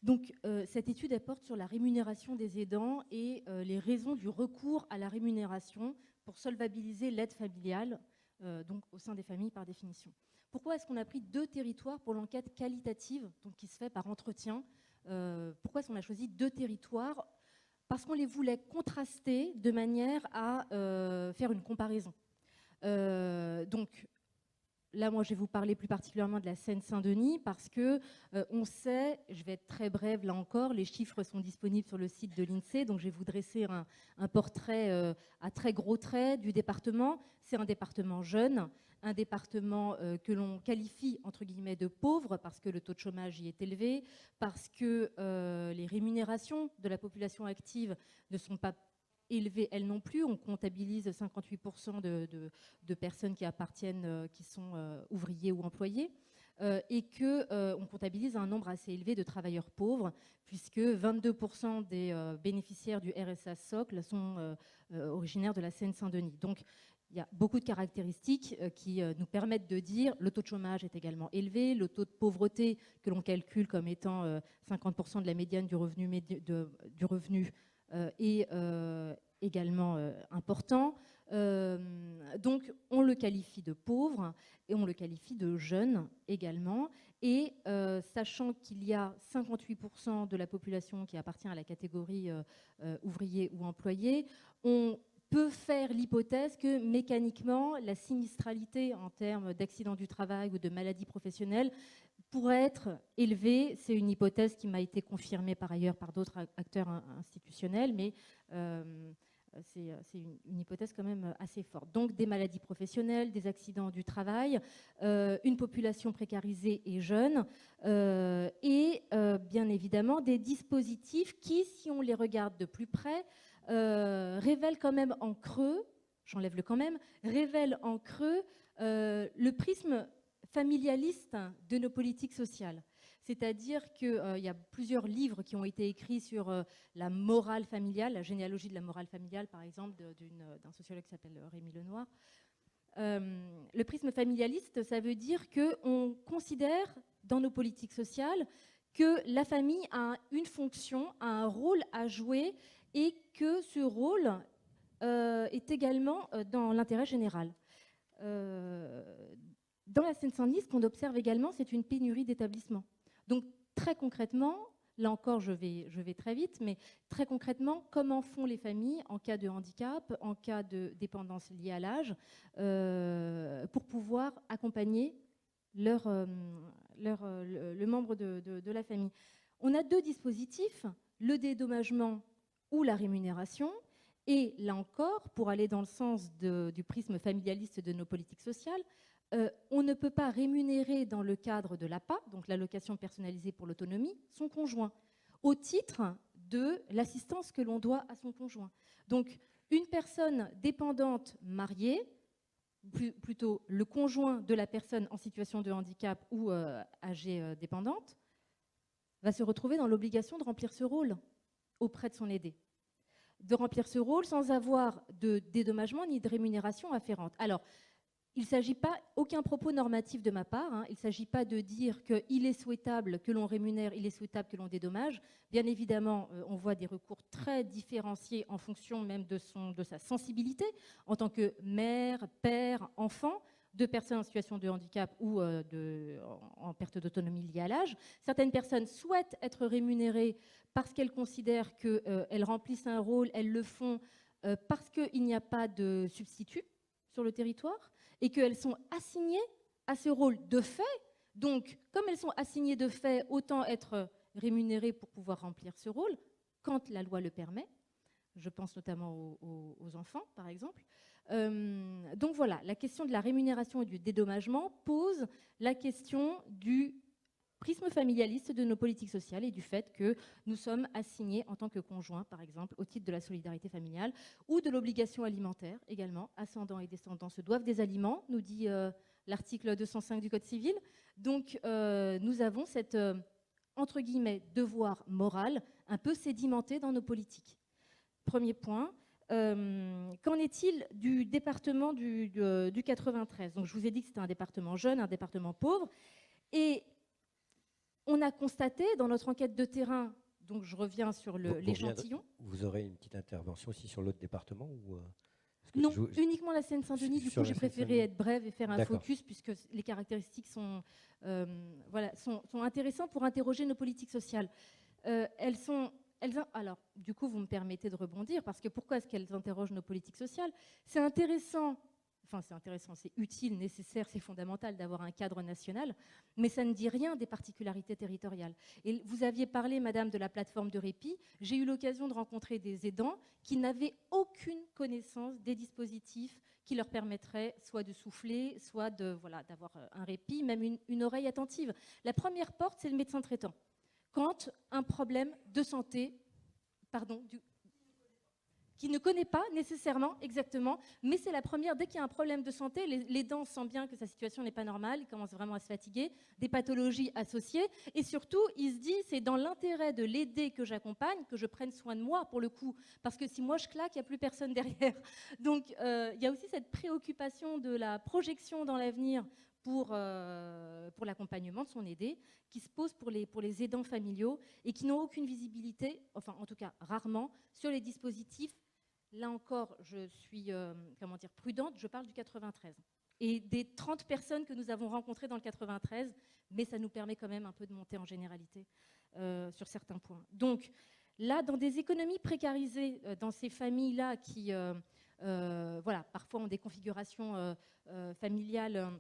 Donc, cette étude elle porte sur la rémunération des aidants et les raisons du recours à la rémunération pour solvabiliser l'aide familiale, donc au sein des familles par définition. Pourquoi est-ce qu'on a pris 2 territoires pour l'enquête qualitative, donc qui se fait par entretien? Pourquoi est-ce qu'on a choisi 2 territoires? Parce qu'on les voulait contraster de manière à faire une comparaison. Donc, là, moi, je vais vous parler plus particulièrement de la Seine-Saint-Denis parce que on sait, je vais être très brève là encore, les chiffres sont disponibles sur le site de l'INSEE, donc je vais vous dresser un portrait à très gros traits du département. C'est un département jeune, un département que l'on qualifie entre guillemets de pauvre parce que le taux de chômage y est élevé, parce que les rémunérations de la population active ne sont pas élevées elles non plus. On comptabilise 58% de personnes qui appartiennent, qui sont ouvriers ou employés, et qu'on comptabilise un nombre assez élevé de travailleurs pauvres, puisque 22% des bénéficiaires du RSA socle sont originaires de la Seine-Saint-Denis. Donc, il y a beaucoup de caractéristiques qui nous permettent de dire le taux de chômage est également élevé, le taux de pauvreté que l'on calcule comme étant 50% de la médiane du revenu, est également important. Donc, on le qualifie de pauvre et on le qualifie de jeune également. Et sachant qu'il y a 58% de la population qui appartient à la catégorie ouvrier ou employé, on peut faire l'hypothèse que mécaniquement, la sinistralité en termes d'accidents du travail ou de maladies professionnelles pourrait être élevée. C'est une hypothèse qui m'a été confirmée par ailleurs par d'autres acteurs institutionnels, mais c'est une hypothèse quand même assez forte. Donc des maladies professionnelles, des accidents du travail, une population précarisée et jeune, et bien évidemment des dispositifs qui, si on les regarde de plus près, révèlent quand même en creux, j'enlève le quand même, révèlent en creux le prisme familialiste de nos politiques sociales. C'est-à-dire qu'il y a plusieurs livres qui ont été écrits sur la morale familiale, la généalogie de la morale familiale, par exemple, d'un sociologue qui s'appelle Rémi Lenoir. Le prisme familialiste, ça veut dire qu'on considère dans nos politiques sociales que la famille a une fonction, a un rôle à jouer et que ce rôle est également dans l'intérêt général. Dans la Seine-Saint-Denis, ce qu'on observe également, c'est une pénurie d'établissements. Donc très concrètement, là encore je vais très vite, mais très concrètement, comment font les familles en cas de handicap, en cas de dépendance liée à l'âge, pour pouvoir accompagner le membre de la famille? On a 2 dispositifs, le dédommagement ou la rémunération. Et là encore, pour aller dans le sens du prisme familialiste de nos politiques sociales, on ne peut pas rémunérer dans le cadre de l'APA, donc l'allocation personnalisée pour l'autonomie, son conjoint, au titre de l'assistance que l'on doit à son conjoint. Donc, une personne dépendante mariée, plutôt le conjoint de la personne en situation de handicap ou âgée dépendante, va se retrouver dans l'obligation de remplir ce rôle auprès de son aidé. De remplir ce rôle sans avoir de dédommagement ni de rémunération afférente. Alors, il ne s'agit pas, aucun propos normatif de ma part, hein, il ne s'agit pas de dire qu'il est souhaitable que l'on rémunère, il est souhaitable que l'on dédommage. Bien évidemment, on voit des recours très différenciés en fonction même de sa sensibilité en tant que mère, père, enfant, de personnes en situation de handicap ou en perte d'autonomie liée à l'âge. Certaines personnes souhaitent être rémunérées parce qu'elles considèrent qu'elles remplissent un rôle, elles le font parce qu'il n'y a pas de substitut sur le territoire et qu'elles sont assignées à ce rôle de fait. Donc, comme elles sont assignées de fait, autant être rémunérées pour pouvoir remplir ce rôle quand la loi le permet. Je pense notamment aux enfants, par exemple. Donc voilà, la question de la rémunération et du dédommagement pose la question du prisme familialiste de nos politiques sociales et du fait que nous sommes assignés en tant que conjoints, par exemple, au titre de la solidarité familiale ou de l'obligation alimentaire également. Ascendants et descendants se doivent des aliments, nous dit l'article 205 du Code civil. Donc nous avons cet, entre guillemets, devoir moral un peu sédimenté dans nos politiques. Premier point. Qu'en est-il du département du 93 ? Donc je vous ai dit que c'était un département jeune, un département pauvre. Et On a constaté dans notre enquête de terrain, donc je reviens sur l'échantillon. Vous aurez une petite intervention aussi sur l'autre département ou Non, uniquement la Seine-Saint-Denis. Du coup, j'ai préféré être brève et faire un focus, puisque les caractéristiques sont intéressantes pour interroger nos politiques sociales. Alors, du coup, vous me permettez de rebondir, parce que pourquoi est-ce qu'elles interrogent nos politiques sociales? C'est intéressant. Enfin, c'est intéressant, c'est utile, nécessaire, c'est fondamental d'avoir un cadre national, mais ça ne dit rien des particularités territoriales. Et vous aviez parlé, madame, de la plateforme de répit. J'ai eu l'occasion de rencontrer des aidants qui n'avaient aucune connaissance des dispositifs qui leur permettraient soit de souffler, soit d'avoir un répit, même une oreille attentive. La première porte, c'est le médecin traitant. Quand un problème de santé, qui ne connaît pas nécessairement, exactement, mais c'est la première. Dès qu'il y a un problème de santé, l'aidant sent bien que sa situation n'est pas normale, il commence vraiment à se fatiguer, des pathologies associées, et surtout, il se dit, c'est dans l'intérêt de l'aider que j'accompagne, que je prenne soin de moi, pour le coup, parce que si moi je claque, il n'y a plus personne derrière. Donc, il y a aussi cette préoccupation de la projection dans l'avenir pour l'accompagnement de son aidé, qui se pose pour les aidants familiaux et qui n'ont aucune visibilité, enfin en tout cas rarement, sur les dispositifs. Là encore, je suis prudente, je parle du 93. Et des 30 personnes que nous avons rencontrées dans le 93, mais ça nous permet quand même un peu de monter en généralité sur certains points. Donc là, dans des économies précarisées, dans ces familles-là qui, parfois ont des configurations familiales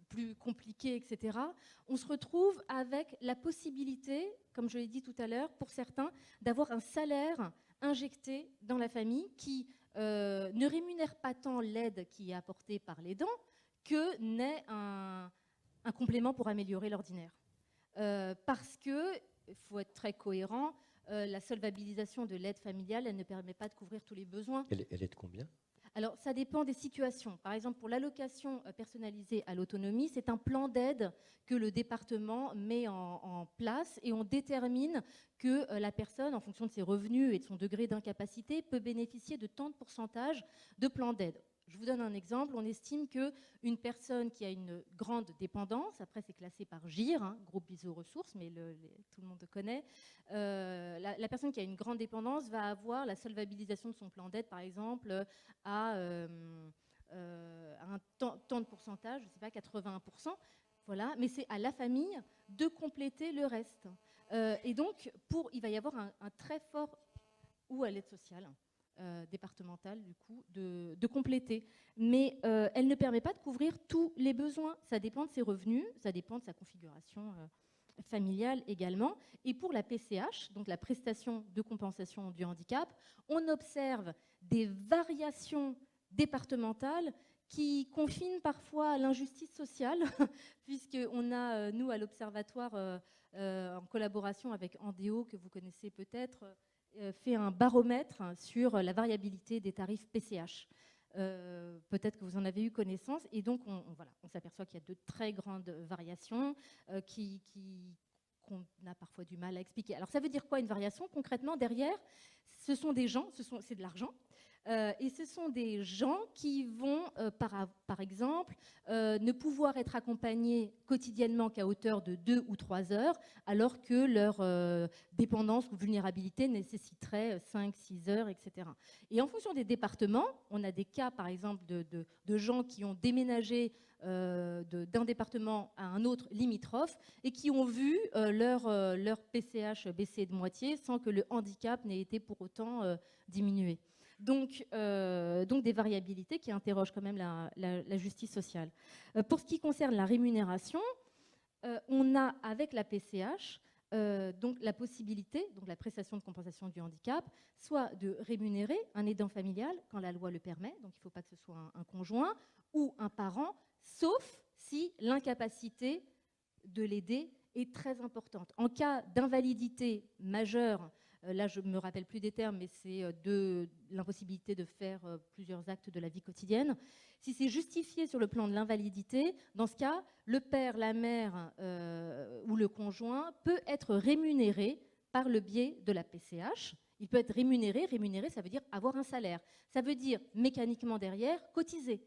plus compliquées, etc., on se retrouve avec la possibilité, comme je l'ai dit tout à l'heure, pour certains, d'avoir un salaire injecté dans la famille qui ne rémunère pas tant l'aide qui est apportée par l'aidant que n'est un complément pour améliorer l'ordinaire. Parce qu'il faut être très cohérent, la solvabilisation de l'aide familiale, elle ne permet pas de couvrir tous les besoins. Elle est de combien ? Alors, ça dépend des situations. Par exemple, pour l'allocation personnalisée à l'autonomie, c'est un plan d'aide que le département met en place et on détermine que la personne, en fonction de ses revenus et de son degré d'incapacité, peut bénéficier de tant de pourcentage de plan d'aide. Je vous donne un exemple. On estime qu'une personne qui a une grande dépendance, après c'est classé par GIR, groupe iso-ressources, mais tout le monde connaît, la personne qui a une grande dépendance va avoir la solvabilisation de son plan d'aide, par exemple, à un tant de pourcentage, je ne sais pas, 81%. Voilà, mais c'est à la famille de compléter le reste. Et donc, il va y avoir un très fort, ou à l'aide sociale, départementale, du coup, de compléter. Mais elle ne permet pas de couvrir tous les besoins. Ça dépend de ses revenus, ça dépend de sa configuration familiale également. Et pour la PCH, donc la prestation de compensation du handicap, on observe des variations départementales qui confinent parfois à l'injustice sociale, puisqu'on a, nous, à l'Observatoire, en collaboration avec Andéo, que vous connaissez peut-être, fait un baromètre sur la variabilité des tarifs PCH. Peut-être que vous en avez eu connaissance, et donc on s'aperçoit qu'il y a de très grandes variations qu'on a parfois du mal à expliquer. Alors ça veut dire quoi une variation? Concrètement, derrière, ce sont des gens, c'est de l'argent, et ce sont des gens qui vont, par exemple, ne pouvoir être accompagnés quotidiennement qu'à hauteur de 2 ou 3 heures, alors que leur dépendance ou vulnérabilité nécessiterait 5, 6 heures, etc. Et en fonction des départements, on a des cas, par exemple, de gens qui ont déménagé d'un département à un autre limitrophe et qui ont vu leur PCH baisser de moitié sans que le handicap n'ait été pour autant diminué. Donc des variabilités qui interrogent quand même la justice sociale. Pour ce qui concerne la rémunération, on a avec la PCH donc la possibilité, donc la prestation de compensation du handicap, soit de rémunérer un aidant familial quand la loi le permet, donc il ne faut pas que ce soit un conjoint ou un parent, sauf si l'incapacité de l'aider est très importante. En cas d'invalidité majeure, là je ne me rappelle plus des termes, mais c'est de l'impossibilité de faire plusieurs actes de la vie quotidienne. Si c'est justifié sur le plan de l'invalidité, dans ce cas, le père, la mère ou le conjoint peut être rémunéré par le biais de la PCH. Il peut être rémunéré, ça veut dire avoir un salaire. Ça veut dire mécaniquement derrière cotiser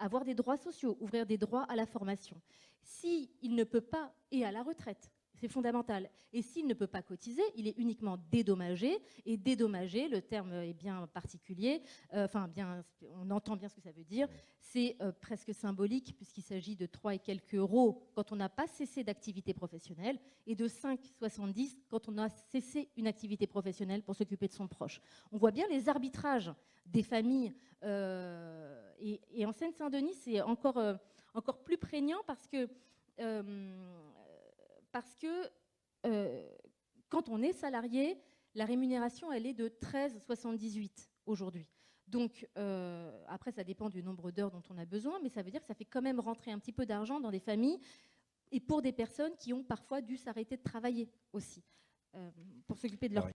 avoir des droits sociaux, ouvrir des droits à la formation. S'il ne peut pas, et à la retraite, c'est fondamental. Et s'il ne peut pas cotiser, il est uniquement dédommagé. Et dédommagé, le terme est bien particulier, on entend bien ce que ça veut dire. C'est presque symbolique, puisqu'il s'agit de 3 et quelques euros quand on n'a pas cessé d'activité professionnelle, et de 5,70 quand on a cessé une activité professionnelle pour s'occuper de son proche. On voit bien les arbitrages des familles. Et en Seine-Saint-Denis, c'est encore plus prégnant parce que quand on est salarié, la rémunération, elle est de 13,78 aujourd'hui. Donc, après, ça dépend du nombre d'heures dont on a besoin, mais ça veut dire que ça fait quand même rentrer un petit peu d'argent dans des familles et pour des personnes qui ont parfois dû s'arrêter de travailler aussi, pour s'occuper de leurs